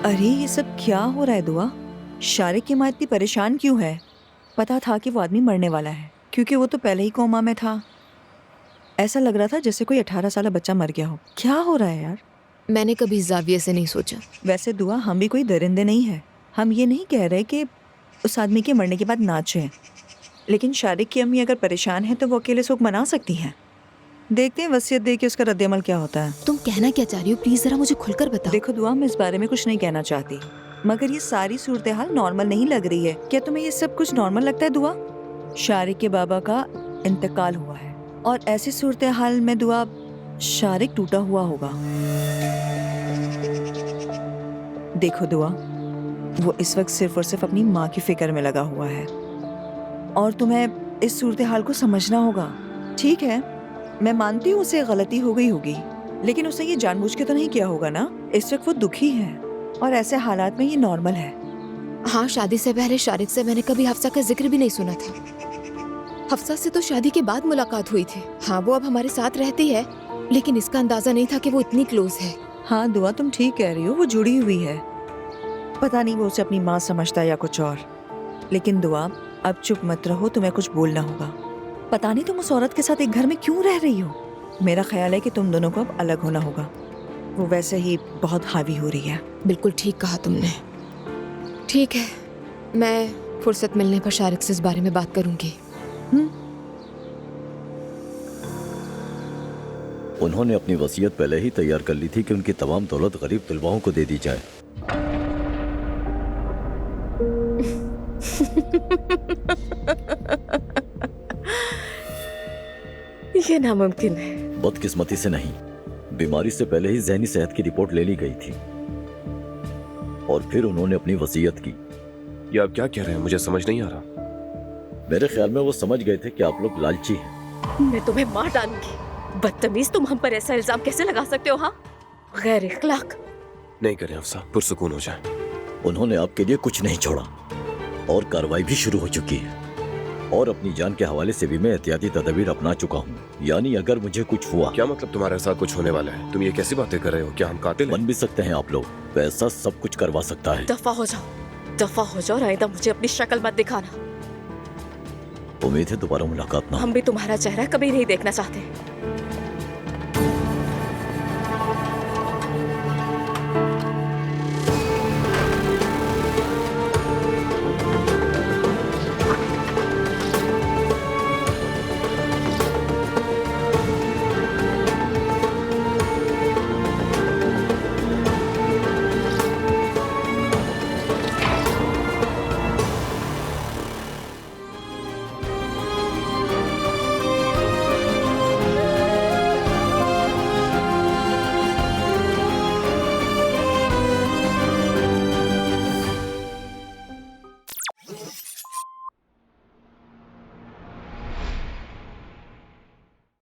अरे ये सब क्या हो रहा है दुआ? शारिक की माँ इतनी परेशान क्यों है? पता था कि वो आदमी मरने वाला है क्योंकि वो तो पहले ही कोमा में था। ऐसा लग रहा था जैसे कोई 18 साल बच्चा मर गया हो। क्या हो रहा है यार? मैंने कभी इस जाविये से नहीं सोचा। वैसे दुआ हम भी कोई दरिंदे नहीं है। हम ये नहीं कह रहे कि उस आदमी के मरने के बाद नाचें, लेकिन शारिक की अम्मी अगर परेशान है तो वो अकेले शोक मना सकती हैं। देखते हैं वसीयत दे के उसका रद्देअमल क्या होता है। तुम कहना क्या चाह रही हो? प्लीज जरा मुझे खुलकर बताओ। देखो दुआ, मैं इस बारे में कुछ नहीं कहना चाहती, मगर ये सारी सूरत हाल नॉर्मल नहीं लग रही है। क्या तुम्हें ये सब कुछ नॉर्मल लगता है दुआ? शारिक के बाबा का इंतकाल हुआ है और ऐसी सूरत हाल में दुआ शारिक टूटा हुआ होगा। देखो दुआ, वो इस वक्त सिर्फ और सिर्फ अपनी माँ की फिक्र में लगा हुआ है और तुम्हें इस सूरत हाल को समझना होगा। ठीक है, मैं मानती हूँ उसे गलती हो गई होगी, लेकिन उसने ये जानबूझ के तो नहीं किया होगा ना। इस वक्त वो दुखी है और ऐसे हालात में ये नॉर्मल है। हाँ, शादी से पहले शारिक से मैंने कभी हफ्सा का जिक्र भी नहीं सुना था। हफ्सा से तो शादी के बाद मुलाकात हुई थी। हाँ, वो अब हमारे साथ रहती है, लेकिन इसका अंदाजा नहीं था कि वो इतनी क्लोज है। हाँ दुआ, तुम ठीक कह रही हो, वो जुड़ी हुई है। पता नहीं वो उसे अपनी माँ समझता है या कुछ और। लेकिन दुआ, अब चुप मत रहो, तुम्हें कुछ बोलना होगा। पता नहीं तुम उस औरत के साथ एक घर में क्यों रह रही हो। मेरा ख्याल है कि तुम दोनों को अब अलग होना होगा। वो वैसे ही बहुत हावी हो रही है। बिल्कुल ठीक कहा तुमने। ठीक है, मैं फुर्सत मिलने पर शारिक से इस बारे में बात करूंगी। उन्होंने अपनी वसीयत पहले ही तैयार कर ली थी कि उनकी तमाम दौलत गरीब तलबाओं को दे दी जाए। ये नामुमकिन है। बदकिस्मती से नहीं, बीमारी से पहले ही ज़हनी सेहत की रिपोर्ट ले ली गई थी और फिर उन्होंने अपनी वसीयत की। ये आप क्या कह रहे हैं? मुझे समझ नहीं आ रहा। मेरे ख्याल में वो समझ गए थे कि आप लोग लालची हैं। मैं तुम्हें मार डालूंगी। बदतमीज, तुम हम पर ऐसा इल्जाम कैसे लगा सकते हो? हाँ, गैर इखलाक। नहीं करें अफसा, पुरसुकून हो जाए। उन्होंने आपके लिए कुछ नहीं छोड़ा और कार्रवाई भी शुरू हो चुकी है और अपनी जान के हवाले से भी मैं एहतियाती तदबीर अपना चुका हूँ। यानी अगर मुझे कुछ हुआ। क्या मतलब तुम्हारे साथ कुछ होने वाला है? तुम ये कैसी बातें कर रहे हो? क्या हम कातिल हैं? बन भी सकते हैं आप लोग, पैसा सब कुछ करवा सकता है। दफा हो जाओ, दफा हो जाओ। आइंदा मुझे अपनी शक्ल मत दिखाना। उम्मीद है दोबारा मुलाकात ना हो। हम भी तुम्हारा चेहरा कभी नहीं देखना चाहते।